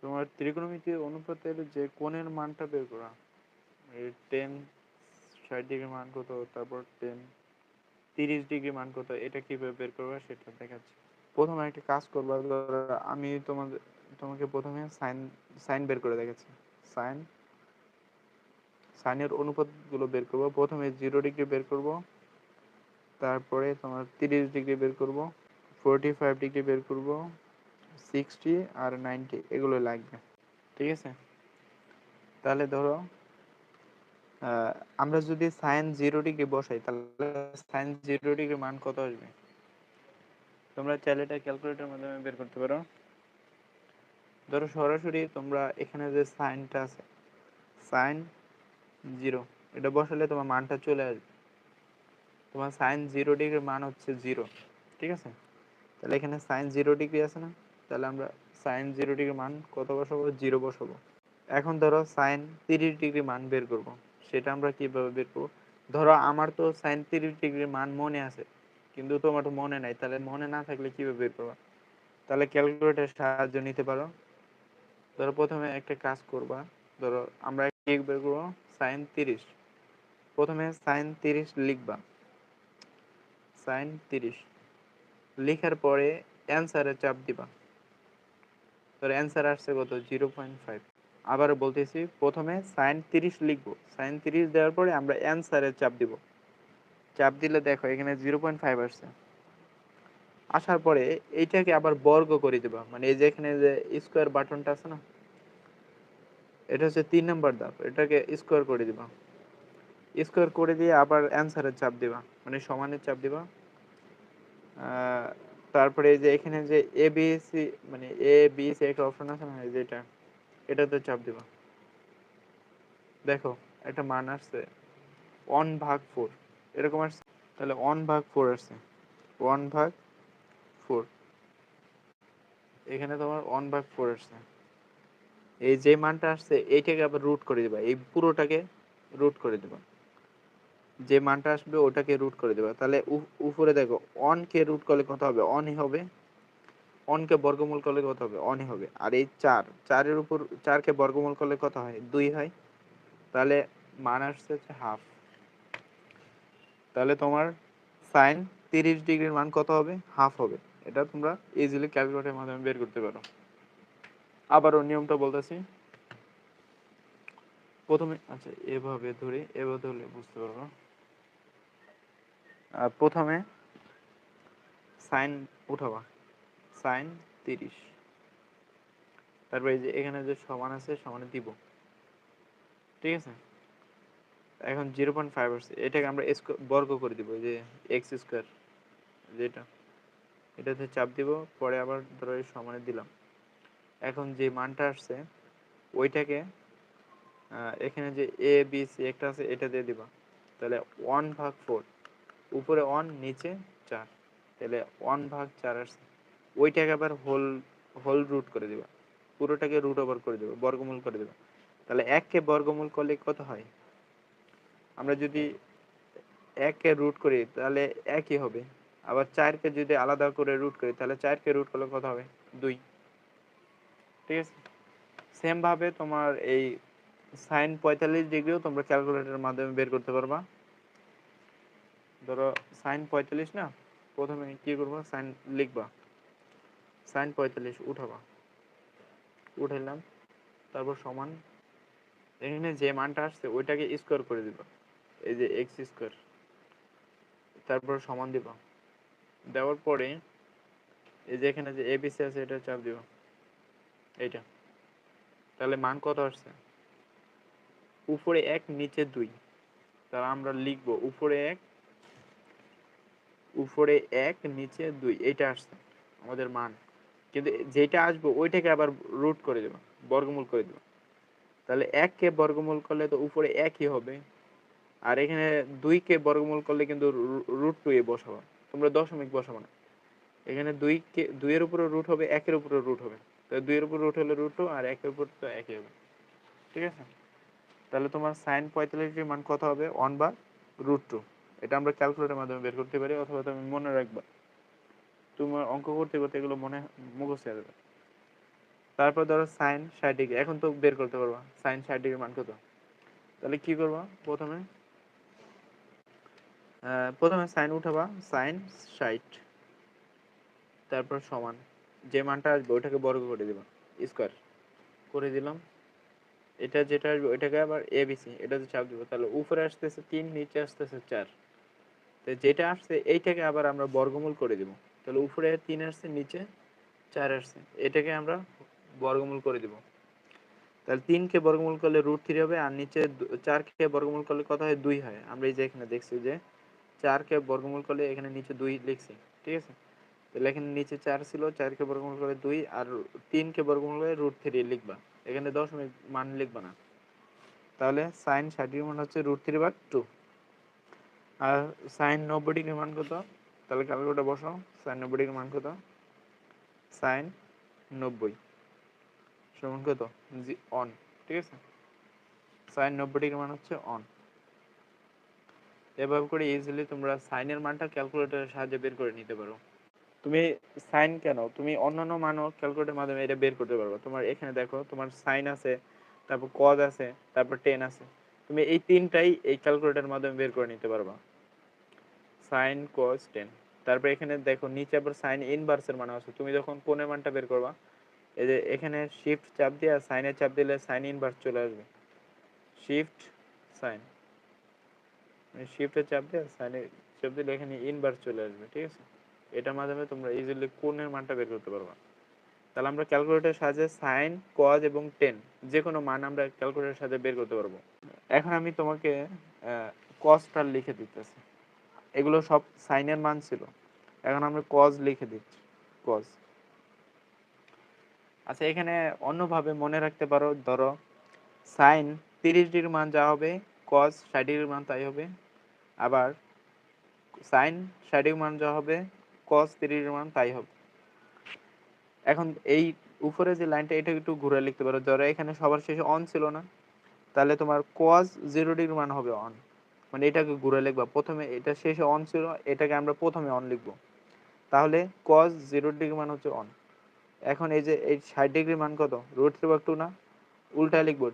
তোমার ত্রিকোণমিতি অনুপাতের যে কোণের মানটা বের করা, এই 10 60 ডিগ্রি মান কত, তারপর 10 30 ডিগ্রি মান কত, এটা কিভাবে বের করবা সেটা দেখাচ্ছি। প্রথমে একটা কাজ করবা, ধরো আমি তোমাকে প্রথমে সাইন সাইন বের করে দেখাচ্ছি। সাইন সাইনের অনুপাতগুলো বের করবো। প্রথমে 0 ডিগ্রি বের করব, তারপরে তোমার 30 ডিগ্রি বের করব, 45 ডিগ্রি বের করব, 60 আর 90 এগুলো লাগবে। ঠিক আছে, তাহলে ধরো আমরা যদি সাইন 0 ডিগ্রি বসাই, তাহলে সাইন 0 ডিগ্রি মান কত আসবে? তোমরা চাইলে এটা ক্যালকুলেটরের মাধ্যমে বের করতে পারো। ধরো সরাসরি তোমরা এখানে যে সাইনটা আছে, সাইন 0, এটা বসালে তোমার মানটা চলে আসবে। তোমার সাইন 0 ডিগ্রির মান হচ্ছে 0। ঠিক আছে, তাহলে এখানে সাইন 0 ডিগ্রি আছে না, তাহলে আমরা সাইন 0 ডিগ্রির মান কত বসাবো? 0 বসাবো। এখন ধরো সাইন 30 ডিগ্রি মান বের করব, সেটা আমরা কিভাবে বের করবো? ধরো আমার তো সাইন 30 ডিগ্রির মান মনে আছে, কিন্তু তোমার তো মনে নাই, তাহলে মনে না থাকলে কিভাবে বের করবা? তাহলে ক্যালকুলেটরের সাহায্য নিতে পারো। ধরো প্রথমে একটা কাজ করবা, ধরো আমরা কি বের করবো? সাইন 30। প্রথমে সাইন 30 লিখবা, সাইন 30 লিখার পরে অ্যান্সারে চাপ দিবা। তোর অ্যান্সার আসছে কত? 0.5। আবার বলতেছি, প্রথমে সাইন 30 লিখবো, সাইন 30 দেওয়ার পরে আমরা অ্যান্সারে চাপ দিব। চাপ দিলে দেখো এখানে 0.5 আসছে। আসার পরে এইটাকে আবার বর্গ করে দিবা, মানে এই যে এখানে যে স্কোয়ার বাটনটা আছে না, এটা হচ্ছে 3 নম্বর ধাপ, এটাকে স্কোয়ার করে দিবা। স্কোয়ার করে দিয়ে আবার অ্যান্সারের চাপ দিবা, মানে সমানের চাপ দিবা। তারপরে এই যে এখানে যে এ বি সি, মানে এ বি সি একটা অপশন আছে না, এই যে এটাতে চাপ দিবা। দেখো একটা মান আসছে 1/4, এরকম আসছে। তাহলে 1/4 আসছে, 1/4, এখানে তোমার 1/4 আসছে। এই যে মানটা আসছে এইটাকে আবার রুট করে দিবা, এই পুরোটাকে রুট করে দিবা। যে মানটা আসবে ওটাকে রুট করে দেবা। তাহলে উপরে দেখো, অনকে রুট করলে কত হবে? অনই হবে। অনকে বর্গমূল করলে কত হবে? অনই হবে। আর এই 4 উপর 4কে বর্গমূল করলে কত হয়? 2 হয়। তাহলে মান আসছে হচ্ছে হাফ। তাহলে তোমার সাইন 30 ডিগ্রির মান কত হবে? হাফ হবে। এটা তোমরা ইজিলি ক্যালকুলেটরের মাধ্যমে বের করতে পারো। আবারও নিয়মটা বলতেছি। প্রথমে আচ্ছা এভাবে ধরে, এভাবে ধরলে বুঝতে পারবো। প্রথমে সাইন উঠাবা, সাইন 30, তারপরে এই যে এখানে যে সমান আছে সমানে দিব। ঠিক আছে, এখন 0.5 আসছে, এটাকে আমরা বর্গ করে দিব, যে এক্স স্কোয়ার যেটা, এটাতে চাপ দিব, পরে আবার ধরো এই সমানে দিলাম। এখন যে মানটা আসছে ওইটাকে এখানে যে এ বি সি একটা আছে এটা দিয়ে দিবা। তাহলে 1/4, উপরে 1 নিচে 4, তাহলে 1/4 আসছে। ওইটাকে আবার হোল হোল রুট করে দিবা, পুরোটাকে রুট ওভার করে দেবো, বর্গমূল করে দেবো। তাহলে 1কে বর্গমূল করলে কত হয়? আমরা যদি 1কে রুট করি তাহলে 1ই হবে। আবার 4কে যদি আলাদা করে রুট করি তাহলে 4কে রুট করলে কত হবে? 2। ঠিক আছে, সেম ভাবে তোমার এই সাইন 45 ডিগ্রিও তোমরা ক্যালকুলেটরের মাধ্যমে বের করতে পারবা। ধরো সাইন 45 না, প্রথমে কি করবো? সাইন লিখবা, সাইন 45 উঠাবা, উঠাইলাম, তারপর সমান, এখানে যে মানটা আসছে ওইটাকে স্কোয়ার করে দিবা, এই যে এক্স স্কোয়ার, তারপর সমান দিবা। দেওয়ার পরে এই যে এখানে যে এবিসি আছে এটা চাপ দিবা, এইটা। তাহলে মান কত আসছে? উপরে 1 নিচে 2। তাহলে আমরা লিখবো উপরে 1 নিচে 2, এটা আসছে আমাদের মান। কিন্তু যেটা আসবে ওইটাকে আবার রুট করে দেবা, বর্গমূল করে দেবা। তাহলে 1কে বর্গমূল করলে তো উপরে 1ই হবে, আর এখানে 2কে বর্গমূল করলে কিন্তু রুট 2 এ বসাবো, তোমরা দশমিক বসাবো না। এখানে 2 এর উপরে রুট হবে, 1 এর উপরে রুট হবে। তাহলে 2 এর উপর রুট হলে √2, আর 1 এর উপর তো 1ই হবে। ঠিক আছে, তাহলে তোমার সাইন 45 এর মান কত হবে? 1/√2। এটা আমরা ক্যালকুলেটরের মাধ্যমে বের করতে পারি, অথবা তুমি মনে রাখবা, তোমার অঙ্ক করতে করতে এগুলো মনে মুখস্থ হয়ে যাবে। তারপর ধরো সাইন 60 ডিগ্রি, এখন তো বের করতে পারবা সাইন 60 ডিগ্রি মান কত। তাহলে কি করবা, প্রথমে সাইন উঠাবা, সাইন 60, তারপর সমান যে মানটা আসবে ওইটাকে বর্গ করে দিবা, স্কোয়ার করে দিলাম। এটা যেটা আসবে ওইটাকে আবার এবিসি এটাতে চাপ দিব, তাহলে উপরে আসতেছে 3, নিচে আসতেছে 4। তো যেটা আসছে এইটাকে আবার আমরা বর্গমূল করে দিব, তাহলে উপরে 3 আসছে, নিচে 4 আসছে, এটাকে আমরা বর্গমূল করে দিব। তাহলে 3 কে বর্গমূল করলে √3 হবে, আর নিচে 4 কে বর্গমূল করলে কত হয়, 2 হয়। আমরা এই যে এখানে দেখছি যে 4 কে বর্গমূল করলে এখানে নিচে 2 লিখছি, ঠিক আছে। তাহলে এখানে নিচে 4 ছিল, 4 কে বর্গমূল করে 2, আর 3 কে বর্গমূল করে √3 লিখবা, এখানে দশমিক মান লিখবা না। তাহলে সাইন 60 মান হচ্ছে √3/2। আর সাইন 90 ডিগ্রি মান কত, তাহলে ক্যালকুলেটর বসাও, সাইন 90 ডিগ্রি মান কত, সাইন 90 সমান কত, অন, ঠিক আছে। সাইন 90 ডিগ্রি মান হচ্ছে অন। এভাবে করে ইজিলি তোমরা সাইনের মানটা ক্যালকুলেটরের সাহায্যে বের করে নিতে পারো। তুমি সাইন কেন, তুমি অন্যান্য মানও ক্যালকুলেটরের মাধ্যমে এটা বের করতে পারবে। তোমার এখানে দেখো, তোমার সাইন আছে, তারপর কজ আছে, তারপর টেন আছে, তুমি এই তিনটাই এই ক্যালকুলেটরের মাধ্যমে বের করে নিতে পারবা, সাইন কজ টেন। তারপর এখানে দেখো নিচে আবার সাইন ইনভার্সের মান আছে, তুমি যখন কোণের মানটা বের করবা, এই যে এখানে শিফট চাপ দিয়ে সাইনের চাপ দিলে সাইন ইনভার্স চলে আসবে, শিফট সাইন, শিফটের চাপ দিয়ে সাইনের চাপ দিলে এখানে ইনভার্স চলে আসবে, ঠিক আছে। এটার মাধ্যমে তোমরা ইজিলি কোণের মানটা বের করতে পারবা। তাহলে আমরা ক্যালকুলেটরের সাহায্যে সাইন, কজ এবং টেন যে কোনো মান আমরা ক্যালকুলেটরের সাহায্যে বের করতে পারবো। এখন আমি তোমাকে কজটা লিখে দিতেছি, এগুলো সব সাইনের মান ছিল, এখন আমরা কজ লিখে দিচ্ছি, কজ। আচ্ছা, এখানে অন্যভাবে মনে রাখতে পারো, ধরো সাইন 30 ডিগ্রির মান যা হবে, কজ 60 ডিগ্রির মান তাই হবে। আবার সাইন 60 ডিগ্রির মান যা হবে, কজ 30 ডিগ্রির মান তাই হবে। এখন এই উপরে যে লাইনটা এটা একটু ঘুরে লিখতে পারো, ধরো এখানে সবার শেষে অন ছিল না, তাহলে তোমার কজ 0 ডিগ্রি মান হবে অন, মানে এটাকে ঘুরে লিখবা, প্রথমে এটা শেষে অন ছিল, এটাকে আমরা প্রথমে অন লিখবো, তাহলে কজ 0 ডিগ্রি মান হচ্ছে অন। এখন এই যে এই 60 ডিগ্রি মান কত, √3/2 না, উল্টা লিখবো,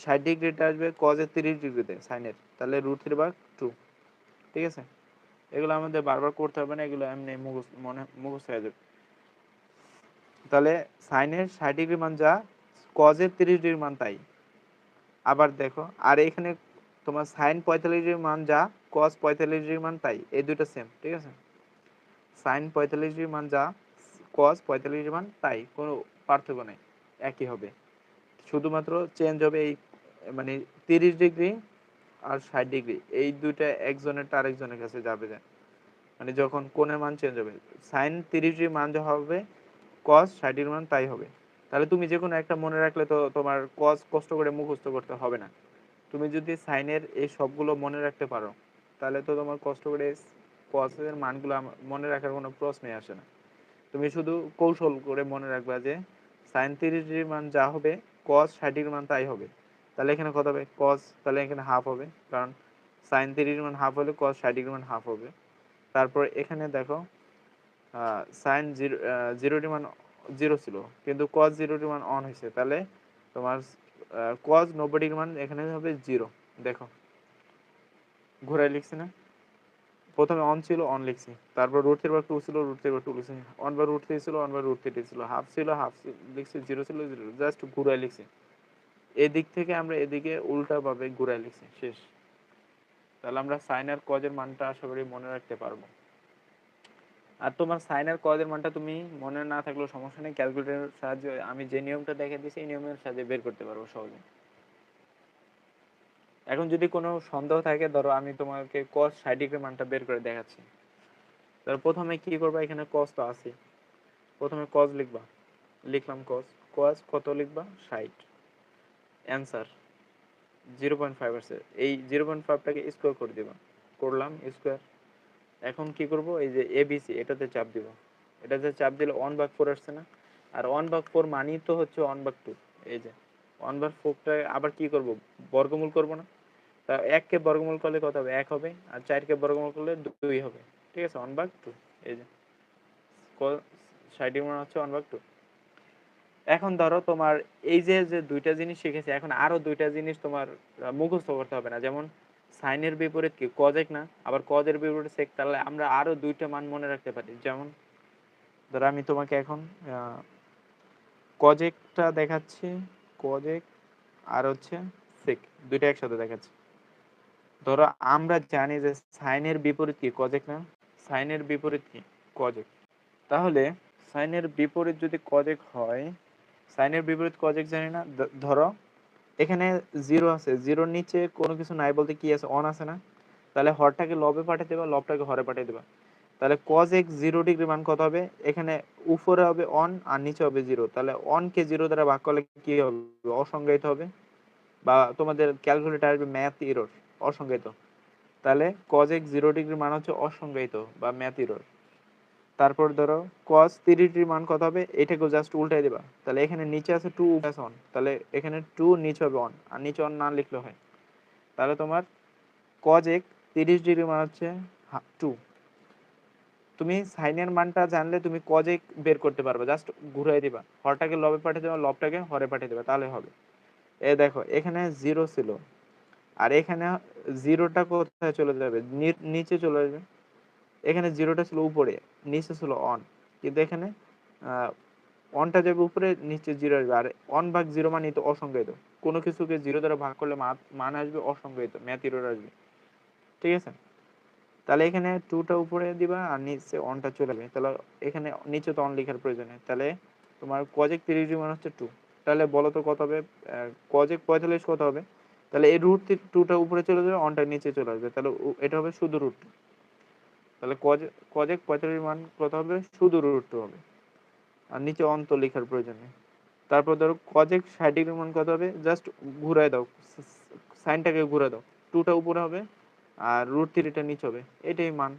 60 ডিগ্রিটা আসবে কজের 30 ডিগ্রিতে সাইনের, তাহলে √3/2, ঠিক আছে। এগুলো আমাদের বারবার করতে হবে না, এগুলো এমনি মুখস্থ হয়ে যাবে। তাহলে সাইনের 60 ডিগ্রি মান যা, কজের 30 ডিগ্রি মান তাই। আবার দেখো, আর এখানে তোমার সাইন 45 ডিগ্রি মান যা, কজ 45 ডিগ্রি মান তাই, এই দুটো সেম, ঠিক আছে। সাইন 45 ডিগ্রি মান যা, কজ 45 ডিগ্রি মান তাই, কোনো পার্থক্য নেই, একই হবে। শুধুমাত্র চেঞ্জ হবে এই, মানে 30 ডিগ্রি আর 60 ডিগ্রি, এই দুইটা একজনের আরেকজনের কাছে যাবে, মানে যখন কোণের মান চেঞ্জ হবে, সাইন 30 ডিগ্রি মান যা হবে, কস 60 ডিগ্রি মান তাই হবে। তাহলে তুমি যে কোনো একটা মনে রাখলে তো তোমার কস কষ্ট করে মুখস্থ করতে হবে না। তুমি যদি সাইনের এই সবগুলো মনে রাখতে পারো, তাহলে তো তোমার কষ্ট করে কসের মানগুলো মনে রাখার কোনো প্রশ্নই আসে না। তুমি শুধু কৌশল করে মনে রাখবা যে সাইন 30 ডিগ্রি মান যা হবে, কস 60 ডিগ্রি মান তাই হবে। তাহলে এখানে কত হবে, কস, তাহলে এখানে হাফ হবে, কারণ সাইন 30 ডিগ্রি মান হাফ হলে কস 60 ডিগ্রি মান হাফ হবে। তারপর এখানে দেখো সাইন 0 ডিগ্রি মান 0 ছিল, কিন্তু কস 0 ডিগ্রি মান অন হয়েছে, তাহলে তোমার কস 90 ডিগ্রি মান এখানে হবে 0। দেখো ঘুরাই লিখছি না, প্রথমে অন ছিল অন লিখছি, তারপর √3/2 ছিল √3/2 লিখছি, 1/√3 ছিল 1/√3 ছিল, হাফ ছিল হাফ লিখছি, 0 ছিল 0, জাস্ট ঘুরাই লিখছি। এদিক থেকে আমরা এদিকে উল্টা ভাবে ঘুরাই লিখছি, শেষ। তাহলে আমরা সাইন আর কজের মানটা আশা করি মনে রাখতে পারবো। আর তোমার সাইন আর কজের মানটা তুমি মনে না থাকলেও সমস্যা নেই, ক্যালকুলেটরের সাহায্যে আমি যে নিয়মটা দেখে দিয়েছি এই নিয়মের সাহায্যে বের করতে পারবো সহজে। এখন যদি কোনো সন্দেহ থাকে, ধরো আমি তোমাকে কস 60 ডিগ্রি মানটা বের করে দেখাচ্ছি। তাহলে প্রথমে কি করবা, এখানে কস তো আছে, প্রথমে কস লিখবা, লিখলাম কস, কস কত লিখবা, 60, অ্যান্সার 0.5 আছে, এই 0.5টাকে স্কোয়ার করে দিবা, করলাম স্কোয়ার। এখন কি করব, এই যে এবিসি এটাতে চাপ দিব, এটাতে চাপ দিলে 1/4 আসছে না, আর 1/4 মানেই তো হচ্ছে 1/2, এই যে 1/4টা আবার কি করব, বর্গমূল করব না, তা 1কে বর্গমূল করলে কত হবে, 1 হবে, আর 4কে বর্গমূল করলে 2 হবে, ঠিক আছে, 1/2, এই যে 60 মানে হচ্ছে 1/2। এখন ধরো তোমার এই যে যে দুইটা জিনিস শিখেছে, এখন আরো দুইটা জিনিস তোমার মুখস্থ করতে হবে না। যেমন সাইনের বিপরীত কি কজেক না, আবার কজের বিপরীত সেক, তাহলে আমরা আরো দুইটা মান মনে রাখতে পারি। যেমন ধরো আমি তোমাকে এখন কজেকটা দেখাচ্ছি, কজেক আর হচ্ছে সেক, দুইটা একসাথে দেখাচ্ছি। ধরো আমরা জানি যে সাইনের বিপরীত কি কজেক না, সাইনের বিপরীত কি কজেক। তাহলে সাইনের বিপরীত যদি কজেক হয়, সাইনের বিপরীত কজেক জানি না, ধরো এখানে জিরো আছে, জিরোর নিচে কোনো কিছু নাই বলতে কি আছে, অন আছে না, তাহলে হরটাকে লবে পাঠিয়ে দেবা, লবটাকে হরে পাঠিয়ে দেবা। তাহলে কজ এক্স 0 ডিগ্রি মান কত হবে, এখানে উপরে হবে অন আর নিচে হবে জিরো, তাহলে অন কে জিরো দ্বারা ভাগ করলে কি হবে, অসংজ্ঞায়িত হবে, বা তোমাদের ক্যালকুলেটর আসবে ম্যাথ এরর, অসংজ্ঞায়িত। তাহলে কজ এক্স 0 ডিগ্রি মান হচ্ছে অসংজ্ঞায়িত বা ম্যাথ এরর। তারপর ধরো cos 30 মান কত হবে, এটাকেও জাস্ট উল্টাই দিবা, তাহলে এখানে নিচে আছে 2 প্লাস 1, তাহলে এখানে 2 নিচে হবে 1, আর নিচে 1 না লিখলে হয়। তাহলে তোমার cos x 30 ডিগ্রি মান হচ্ছে 2। তুমি সাইনের মানটা জানলে তুমি cos x বের করতে পারবে, জাস্ট ঘুরাই দিবা, হরটাকে লবে পাঠিয়ে দেবা, লবটাকে হরে পাঠিয়ে দেবা, তাহলে হবে। এ দেখো এখানে জিরো ছিল, আর এখানে জিরোটা কোথায় চলে যাবে, নিচে চলে যাবে। এখানে জিরোটা ছিল উপরে, নিচে ছিল অন, কিন্তু এখানে অনটা যাবে উপরে, নিচে জিরো আসবে। আর অন ভাগ জিরো মানে তো অসংজ্ঞায়িত, কোনো কিছুকে জিরো দ্বারা ভাগ করলে মান আসবে অসংজ্ঞায়িত, ম্যাথ এরর আসবে। ঠিক আছে, তাহলে এখানে টুটা উপরে দিবা আর নিচে অনটা চলে যাবে, তাহলে এখানে নিচে তো অন লেখার প্রয়োজন নেই। তাহলে তোমার কজেক 30 মান হচ্ছে 2। তাহলে বলো তো কত হবে, কজেক 45 কত হবে, তাহলে এই রুট টুটা উপরে চলে যাবে, অনটা নিচে চলে আসবে, তাহলে এটা হবে শুধু রুট। তাহলে কজেক 45 মান কত হবে, শুধু রুট 2 হবে, আর নিচে অন্ত লেখার প্রয়োজন নেই। তারপর ধরো কজেক 60 ডিগ্রি মান কত হবে, জাস্ট ঘুরায় দাও, সাইনটাকে ঘুরে দাও, টুটা উপরে হবে আর রুট 3টা নিচে হবে, এটাই মান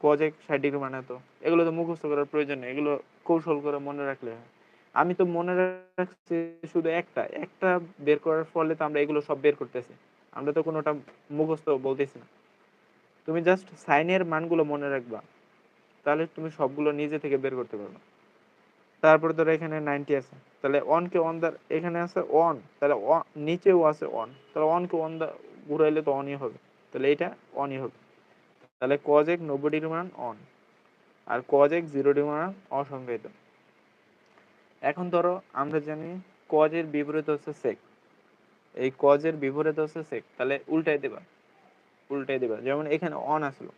কজেক 60 ডিগ্রি মানে। তো এগুলো তো মুখস্থ করার প্রয়োজন নেই, এগুলো কৌশল করে মনে রাখলে হয়। আমি তো মনে রাখছি শুধু একটা একটা বের করার ফলে তো আমরা এগুলো সব বের করতেছি, আমরা তো কোনোটা মুখস্থ বলতেছি না। তুমি জাস্ট সাইনের মানগুলো মনে রাখবা, তাহলে তুমি সবগুলো নিজে থেকে বের করতে পারবে। তারপরে ধরো এখানে 90 আছে, তাহলে অন কে অন দ্বারা, এখানে আছে অন, তাহলে নিচেও আছে অন, তাহলে অন কে অন ঘুরাইলে তো অনই হবে, তাহলে এটা অনই হবে। তাহলে cos x 90 ডিগ্রি মান অন, আর cos x 0 ডিগ্রি মান অসংজ্ঞায়িত। এখন ধরো আমরা জানি cos এর বিপরীত হচ্ছে sec, এই cos এর বিপরীত হচ্ছে sec, তাহলে উল্টাই দেবা, উল্টাই দেবা। যেমন এখানে অন আসলো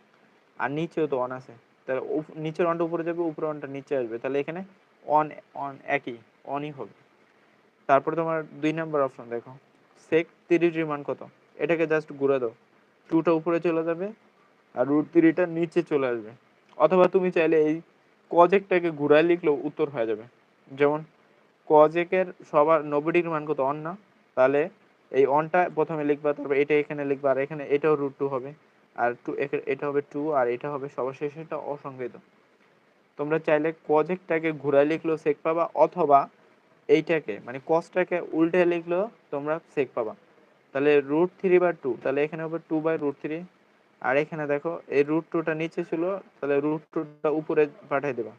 আর নিচেও তো অন আছে, তাহলে নিচের অনটা উপরে যাবে, উপরে অনটা নিচে আসবে, তাহলে এখানে অন অন একই, অনই হবে। তারপরে তোমার 2 নম্বর অপশন দেখো, sec 30 মান কত, এটাকে জাস্ট ঘুরে দাও, টুটা উপরে চলে যাবে আর রুট 3টা নিচে চলে আসবে। অথবা তুমি চাইলে এই কজেকটাকে ঘুরায় লিখলেও উত্তর হয়ে যাবে। যেমন কজেকের সবার 90 ডিগ্রি মান কত, অন না, তাহলে এই অনটা প্রথমে লিখবা, তারপর এটা এখানে লিখবা, আর এখানে এটাও রুট 2 হবে, আর এটা হবে 2, আর এটা হবে সর্বশেষ এটা অসংজ্ঞায়িত। তোমরা চাইলে কজেকটাকে ঘুরায় লিখলেও সেক পাবা, অথবা এইটাকে মানে কসটাকে উল্টে লিখলেও তোমরা সেক পাবা। তাহলে √3/2, তাহলে এখানে হবে 2/√3, আর এখানে দেখো এই √2টা নিচে ছিল, তাহলে √2টা উপরে পাঠিয়ে দেবা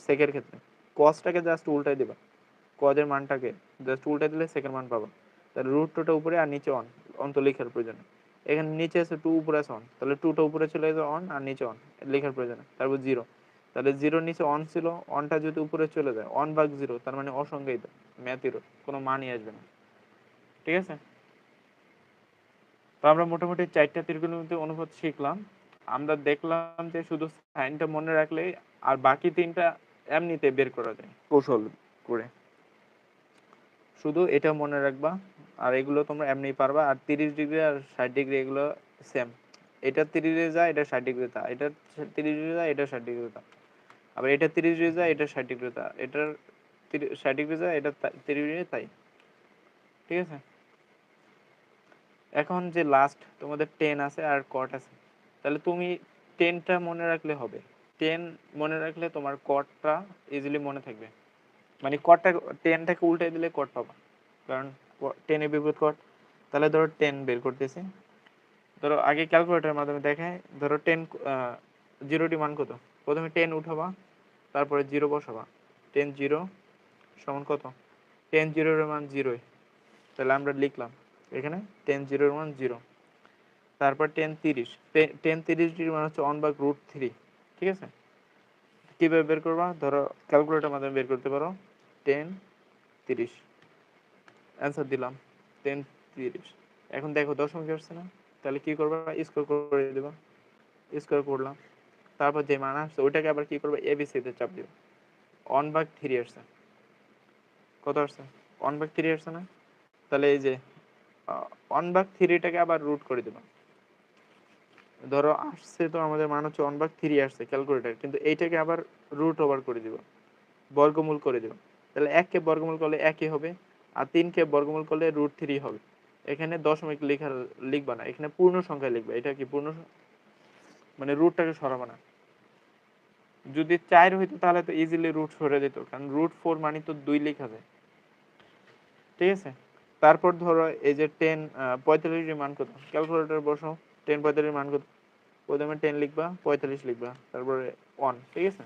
সেকের ক্ষেত্রে, কসটাকে জাস্ট উল্টাই দিবা, কজের মানটাকে জাস্ট উল্টাই দিলে সেকের মান পাবা। তাহলে √2টা উপরে আর নিচে অন, অন্ত লেখার প্রয়োজন নেই। এখানে নিচে আছে 2, উপরে আছে অন, তাহলে 2টা উপরে চলে যাবে অন, আর নিচে অন লেখার প্রয়োজন নেই। তারপর 0, তাহলে 0 নিচে অন ছিল, অনটা যদি উপরে চলে যায়, 1/0, তার মানে অসংজ্ঞায়িত, ম্যাথের কোনো মানই আসবে না। ঠিক আছে, তো আমরা মোটামুটি 4টা ত্রিকোণমিতি অনুপাত শিখলাম। আমরা দেখলাম যে শুধু সাইনটা মনে রাখলেই, আর বাকি 3টা এমনিতে বের করা যায় কৌশল করে, শুধু এটা মনে রাখবা, আর এগুলো তোমরা এমনি পারবা। আর 30 ডিগ্রি আর 60 ডিগ্রি এগুলো সেম, এটা 30 যায়, এটা 60 ডিগ্রি তা, এটা 30 ডিগ্রি যায়, এটা 60 ডিগ্রি তা, আবার এটা 30 ডিগ্রি যায়, এটা 60 ডিগ্রি তা, এটার 60 ডিগ্রি যায়, এটা 30 ডিগ্রি তাই। ঠিক আছে, এখন যে লাস্ট তোমাদের 10 আছে আর কট আছে, তাহলে তুমি 10টা মনে রাখলে হবে। 10 মনে রাখলে তোমার কটটা ইজিলি মনে থাকবে, মানে কটটা 10টাকে উল্টে দিলে কট পাবা, কারণ 10 এর বিপরীত কট। তাহলে ধরো 10 বের করতেছি, ধরো আগে ক্যালকুলেটরের মাধ্যমে দেখায়। ধরো 10 0 মান কত, প্রথমে 10 উঠাবা, তারপরে 0 বসাবা, 10 0 সমান কত? টেন জিরোর মান 0, তাহলে আমরা লিখলাম এখানে টেন জিরোর মান 0। তারপর টেন 30, টেন 30 ডিগ্রি মান হচ্ছে 1/√3। ঠিক আছে, কিভাবে বের করবা? ধরো ক্যালকুলেটরের মাধ্যমে বের করতে পারো। টেন 30 অ্যান্সার দিলাম, টেন 30। এখন দেখো দশমিক আসছে না, তাহলে কি করবা? স্কোয়ার করে দেবা। স্কোয়ার করলাম, তারপর যে মান আসছে ওইটাকে আবার কি করবে? এবিসিতে চাপ দিবা। 1/3 আসছে। কত আসছে? 1/3 আসছে না? তাহলে এই যে 1/3টাকে আবার রুট করে দেবা। ধরো আসছে তো আমাদের মান হচ্ছে 1/3 আসছে ক্যালকুলেটর, কিন্তু এইটাকে আবার রুট ওভার করে দিব, বর্গমূল করে দিব। তাহলে 1 কে বর্গমূল করলে 1ই হবে, আর 3 কে বর্গমূল করলে √3 হবে। এখানে দশমিক লিখবা না, এখানে পূর্ণ সংখ্যা লিখবে। এটা কি পূর্ণ, মানে রুটটাকে সরাবো না। যদি 4 হইতো তাহলে তো ইজিলি রুট সরে যেত, কারণ √4 মানে তো 2 লেখা যায়। ঠিক আছে, তারপর ধরো এই যে 10 45 এর মান কত? ক্যালকুলেটর বসাও। 10 45 মান কত? প্রথমে 10 লিখবা, 45 লিখবা, তারপরে 1। ঠিক আছে,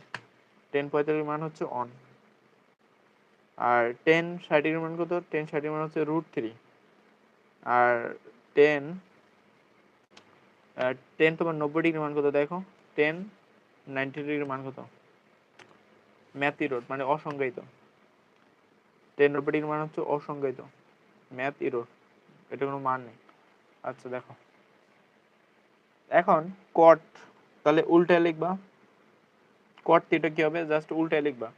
10 45 মান হচ্ছে 1। আর 10 60 এর মান কত? 10 60 এর মান হচ্ছে √3। আর 10 10 তোমার 90 ডিগ্রি মান কত দেখো? 10 90 ডিগ্রি মান কত? ম্যাথ ইরোড মানে অসংজ্ঞায়িত। 10 90 ডিগ্রি মান হচ্ছে অসংজ্ঞায়িত, ম্যাথ ইরোড, এটা কোনো মান নেই। আচ্ছা দেখো এখন কট, তাহলে উল্টায় লিখবা। কট থিটা কি হবে? জাস্ট উল্টায় লিখবা।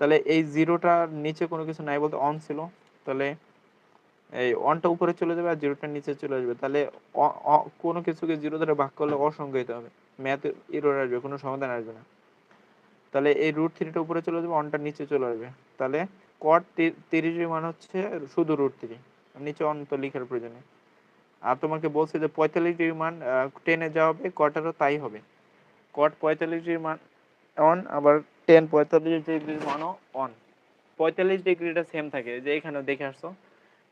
তাহলে এই জিরোটার নিচে কোনো কিছু নাই বলতে অন ছিল, তাহলে এই অনটা উপরে চলে যাবে আর জিরোটা নিচে চলে আসবে। তাহলে কোনো কিছুকে জিরো দ্বারা ভাগ করলে অসংজ্ঞায়িত হবে, ম্যাথ এরর আসবে, কোনো সমাধান আসবে না। তাহলে এই √3টা উপরে চলে যাবে, অনটা নিচে চলে আসবে। তাহলে কট 30 এর মান হচ্ছে শুধু √3, নিচে অন তো লিখার প্রয়োজন নেই। আর তোমাকে বলছে যে 45 ডিগ্রি মান 10 এ যা হবে কটারও তাই হবে। কট 45 ডিগ্রি মান অন, আবার 10 45 ডিগ্রির মানও অন। 45 ডিগ্রিটা সেম থাকে, যে এখানে দেখে আসছো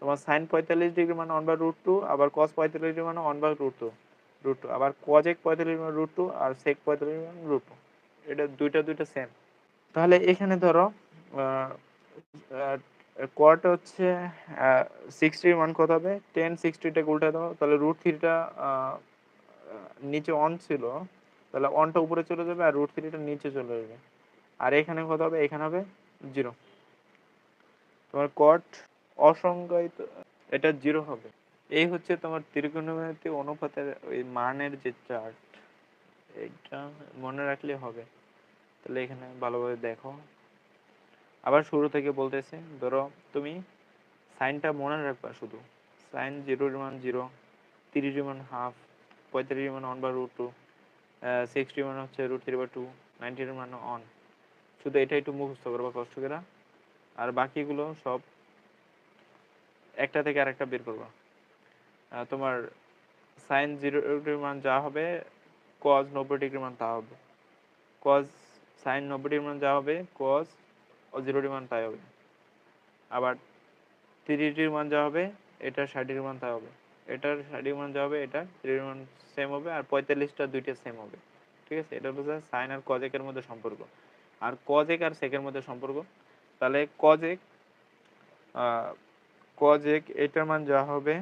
তোমার সাইন 45 ডিগ্রি মানে 1/√2, আবার কস 45 ডিগ্রি মানে 1/√2, আবার কজেক 45 মানে √2, আর সেক 45 মানে √2। এটা দুইটা সেম। তাহলে এখানে ধরো কোয়াট হচ্ছে 60 মান কত হবে? 10 60টাকে উল্টা দাও, তাহলে √3টা নিচে অন ছিল, তাহলে অনটা উপরে চলে যাবে আর √3টা নিচে চলে যাবে। আর এখানে কত হবে? এখানে হবে 0। তোমার কট অসংজ্ঞায়িত, এটা 0 হবে। এই হচ্ছে তোমার ত্রিকোণমিতিক অনুপাতের ওই মানের যে চার্ট, এইটা মনে রাখলে হবে। তাহলে এখানে ভালোভাবে দেখো, আবার শুরু থেকে বলতেছে। ধরো তুমি সাইনটা মনে রাখবা শুধু, সাইন 0 মান 0, 30 মান হাফ, 45 মান 1/√2, 60 মান হচ্ছে √3/2, 90 মান অন। শুধু এটা একটু মুখস্থ করবা কষ্ট করে, আর বাকিগুলো সব একটা থেকে আরেকটা বের করবা। তোমার সাইন 0 ডিগ্রি মান যা হবে, কজ 90 ডিগ্রি মান তা হবে। কজ সাইন 90 ডিগ্রি মান যা হবে, কজ 0 ডিগ্রি মান তাই হবে। আবার 30 ডিগ্রি মান যা হবে, এটা 60 ডিগ্রি মান তা হবে। এটার 60 ডিগ্রি মান যা হবে, এটা 30 ডিগ্রি মান সেম হবে। আর 45টা দুইটা সেম হবে। ঠিক আছে, এটা হচ্ছে সাইন আর কজেকের মধ্যে সম্পর্ক। আর কজেক আর সেকের মধ্যে সম্পর্ক, তাহলে কজেক কজেক এটার মান যা হবে,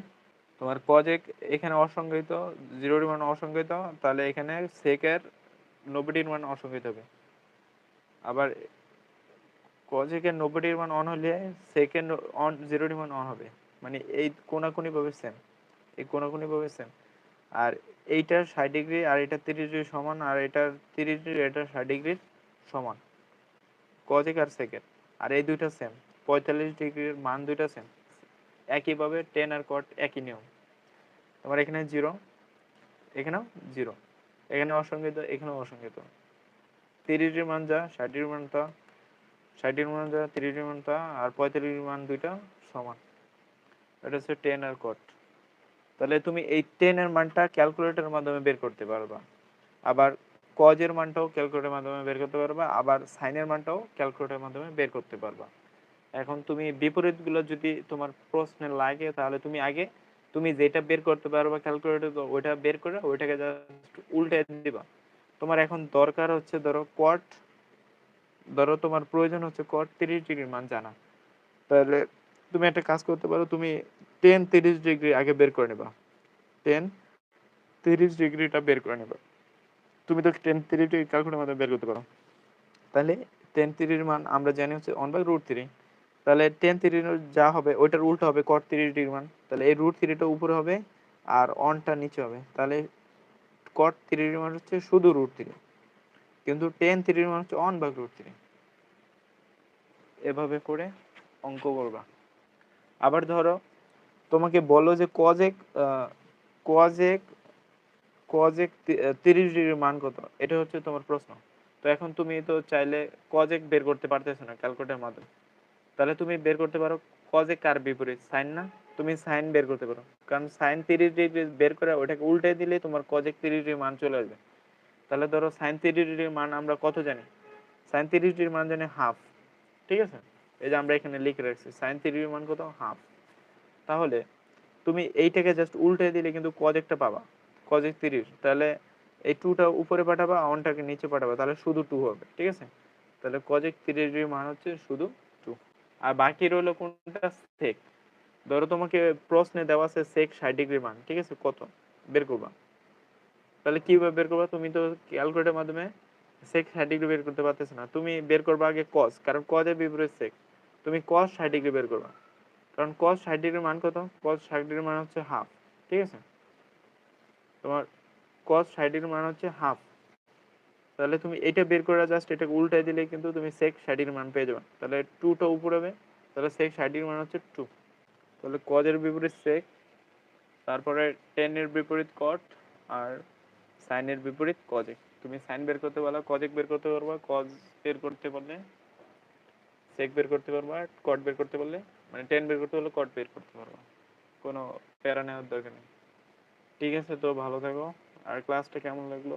তোমার কজেক এখানে অসংজ্ঞায়িত, 0 ডিগ্রি মান অসংজ্ঞায়িত, তাহলে এখানে সেকের 90 ডিগ্রি মান অসংজ্ঞায়িত হবে। আবার কজেকের 90 ডিগ্রি মান অন হলে সেকেন্ড অন 0 ডিগ্রি মান অন হবে। মানে এই কোনাকুনি ভাবে সেম, এই কোনাকুনি ভাবে সেম। আর এইটার 60 ডিগ্রি আর এটা 30 ডিগ্রি সমান, আর এটার 30 ডিগ্রি এটা 60 ডিগ্রির সমান, কজেক আর সেকের। আর এই দুইটা সেম, 45 ডিগ্রির মান দুইটা সেম। একইভাবে টেন আর কট একই নিয়ম। তোমার এখানে 0, এখানেও 0, এখানে অসংজ্ঞায়িত, এখানেও অসংজ্ঞায়িত। 30 ডিগ্রির মান যা, 60 ডিগ্রির মান তা, 60 ডিগ্রির মান যা, 30 ডিগ্রির মান তা, আর 45 ডিগ্রির মান দুইটা সমান। এটা হচ্ছে টেন আর কট। তাহলে তুমি এই 10 এর মানটা ক্যালকুলেটরের মাধ্যমে বের করতে পারবা। আবার কজের মানটাও ক্যালকুলেটরের মাধ্যমে বের করতে পারবা, আবার সাইনের মানটাও ক্যালকুলেটরের মাধ্যমে বের করতে পারবা। এখন তুমি বিপরীতগুলো যদি তোমার প্রশ্নে লাগে, তাহলে তুমি আগে তুমি যেটা বের করতে পারবা ক্যালকুলেটর, ওইটা বের করে ওইটাকে জাস্ট উল্টে দিবা। তোমার এখন দরকার হচ্ছে ধরো কোয়াট ধরো তোমার প্রয়োজন হচ্ছে cot 30 ডিগ্রির মান জানা, তাহলে তুমি একটা কাজ করতে পারো, তুমি tan 30 ডিগ্রি আগে বের করে নেবা, tan 30 ডিগ্রিটা বের করে নেবা। তুমি তো tan 30 ডিগ্রি ক্যালকুলেটরের মাধ্যমে বের করতে পারো। তাহলে tan 30 এর মান আমরা জানি হচ্ছে 1/√3। তাহলে tan 30 এর যা হবে ওইটার উল্টো হবে cot 30 ডিগ্রি মান। তাহলে এই √3 টা উপরে হবে আর অনটা নিচে হবে। তাহলে cot 30 এর মান হচ্ছে শুধু √3, কিন্তু tan 30 এর মান হচ্ছে 1/√3। এভাবে করে অঙ্ক করবা। আবার ধরো তোমাকে বলো যে cosec 30 ডিগ্রির মান কত, এটা হচ্ছে তোমার প্রশ্ন। তো এখন তুমি তো চাইলে cosec বের করতে পারতেছো না ক্যালকুলেটরের মাধ্যমে, তাহলে তুমি বের করতে পারো cosec কার বিপরীত, সাইন না? তুমি সাইন বের করতে পারো, কারণ সাইন 30 ডিগ্রি বের করে ওটাকে উল্টে দিলে তোমার cosec 30 ডিগ্রির মান চলে আসবে। তাহলে ধরো সাইন 30 ডিগ্রির মান আমরা কত জানি? সাইন 30 ডিগ্রির মান জানি হাফ। ঠিক আছে, এই যে আমরা এখানে লিখে রাখছি সাইন 30 ডিগ্রির মান কত, হাফ। তাহলে তুমি এইটাকে জাস্ট উল্টে দিলে কিন্তু cosecটা পাবা, cosec 30। তাহলে এই 2টা উপরে পাঠাবা, অনটাকে নিচে পাঠাবা, তাহলে শুধু 2 হবে। ঠিক আছে, তাহলে cosec 30 ডিগ্রির মান হচ্ছে শুধু 2। আর বাকি রইলো কোনটা, sec। ধরো তোমাকে প্রশ্নে দেওয়া আছে sec 60 ডিগ্রির মান, ঠিক আছে, কত বের করবা? তাহলে কিভাবে বের করবা? তুমি তো ক্যালকুলেটরের মাধ্যমে sec 60 ডিগ্রি বের করতে পারতেছ না, তুমি বের করবা আগে cos, কারণ cos এর বিপরীত sec। তুমি cos 60 ডিগ্রি বের করবা, কারণ cos 60 ডিগ্রির মান কত? cos 60 ডিগ্রির মান হচ্ছে হাফ। ঠিক আছে, তোমার cos 60 ডিগ্রির মান হচ্ছে হাফ। তাহলে তুমি এটা বের করে জাস্ট এটাকে উল্টাই দিলে কিন্তু তুমি sec 60 ডিগ্রির মান পেয়ে যাবে। তাহলে 2টা উপরে হবে, তাহলে sec 60 ডিগ্রির মান হচ্ছে 2। তাহলে cos এর বিপরীত sec, তারপরে tan এর বিপরীত cot, আর sin এর বিপরীত cosec। তুমি sin বের করতে পারলে cosec বের করতে পারবা, cos বের করতে পারলে sec বের করতে পারবা, cot বের করতে পারলে মানে tan বের করতে পারলে cot বের করতে পারবা। কোনো প্যারা নেওয়ার দরকার নেই। ঠিক আছে, তো ভালো থাকো। আর ক্লাসটা কেমন লাগলো